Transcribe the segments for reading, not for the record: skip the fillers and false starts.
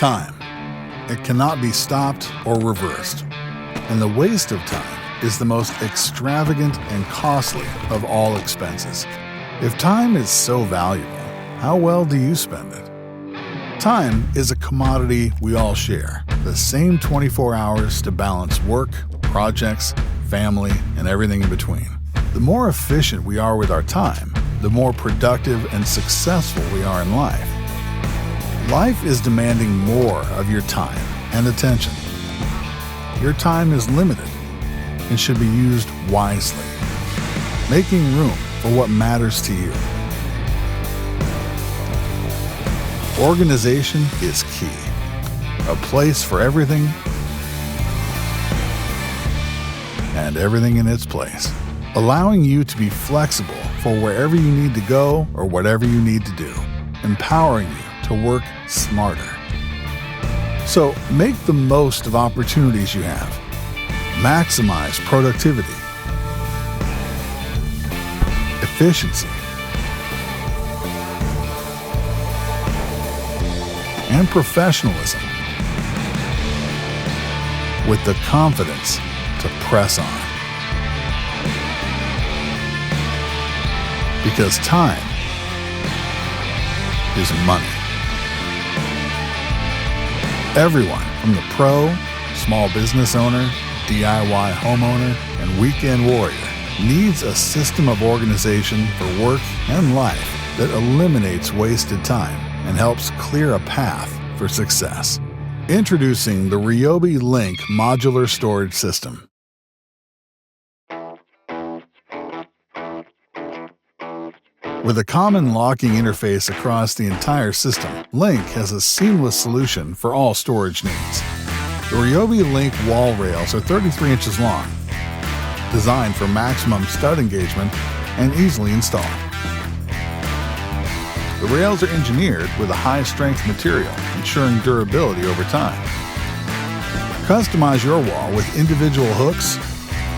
Time. It cannot be stopped or reversed. And the waste of time is the most extravagant and costly of all expenses. If time is so valuable, how well do you spend it? Time is a commodity we all share, the same 24 hours to balance work, projects, family, and everything in between. The more efficient we are with our time, the more productive and successful we are in life. Life is demanding more of your time and attention. Your time is limited and should be used wisely, making room for what matters to you. Organization is key. A place for everything and everything in its place, allowing you to be flexible for wherever you need to go or whatever you need to do, empowering you to work smarter. So make the most of opportunities you have. Maximize productivity, efficiency, and professionalism with the confidence to press on. Because time is money. Everyone from the pro, small business owner, DIY homeowner, and weekend warrior needs a system of organization for work and life that eliminates wasted time and helps clear a path for success. Introducing the Ryobi Link Modular Storage System. With a common locking interface across the entire system, Link has a seamless solution for all storage needs. The Ryobi Link wall rails are 33 inches long, designed for maximum stud engagement and easily installed. The rails are engineered with a high-strength material, ensuring durability over time. Customize your wall with individual hooks,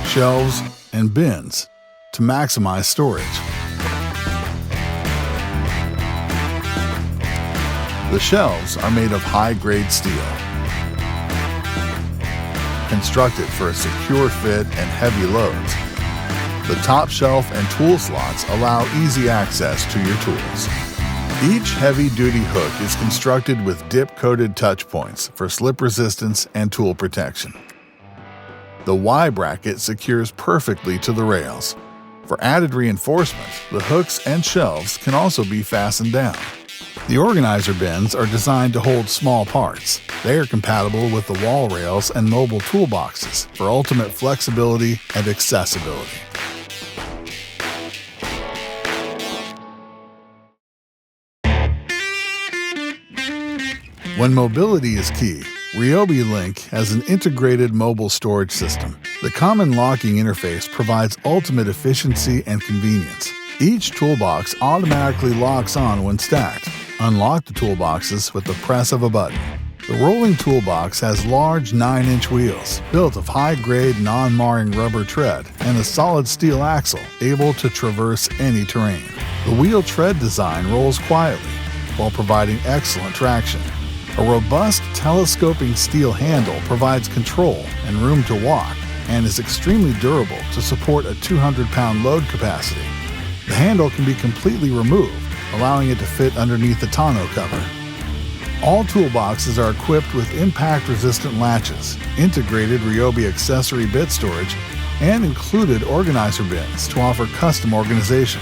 shelves, and bins to maximize storage. The shelves are made of high-grade steel, constructed for a secure fit and heavy loads. The top shelf and tool slots allow easy access to your tools. Each heavy-duty hook is constructed with dip-coated touch points for slip resistance and tool protection. The Y-bracket secures perfectly to the rails. For added reinforcement, the hooks and shelves can also be fastened down. The organizer bins are designed to hold small parts. They are compatible with the wall rails and mobile toolboxes for ultimate flexibility and accessibility. When mobility is key, Ryobi Link has an integrated mobile storage system. The common locking interface provides ultimate efficiency and convenience. Each toolbox automatically locks on when stacked. Unlock the toolboxes with the press of a button. The rolling toolbox has large 9-inch wheels, built of high-grade non-marring rubber tread and a solid steel axle able to traverse any terrain. The wheel tread design rolls quietly while providing excellent traction. A robust telescoping steel handle provides control and room to walk and is extremely durable to support a 200-pound load capacity. The handle can be completely removed, allowing it to fit underneath the tonneau cover. All toolboxes are equipped with impact-resistant latches, integrated Ryobi accessory bit storage, and included organizer bins to offer custom organization.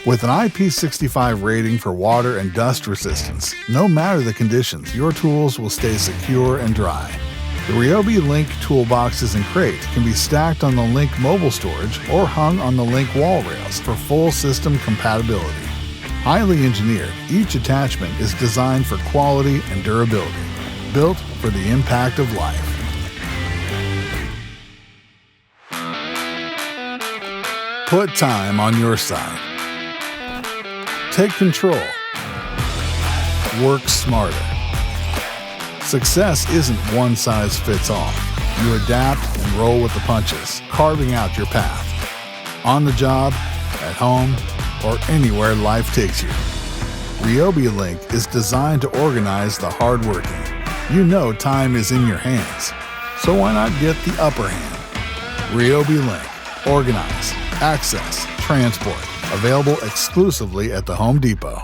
With an IP65 rating for water and dust resistance, no matter the conditions, your tools will stay secure and dry. The Ryobi Link toolboxes and crate can be stacked on the Link mobile storage or hung on the Link wall rails for full system compatibility. Highly engineered, each attachment is designed for quality and durability, built for the impact of life. Put time on your side. Take control. Work smarter. Success isn't one size fits all. You adapt and roll with the punches, carving out your path. On the job, at home, or anywhere life takes you. Ryobi Link is designed to organize the hardworking. You know time is in your hands, so why not get the upper hand? Ryobi Link. Organize, access, transport. Available exclusively at the Home Depot.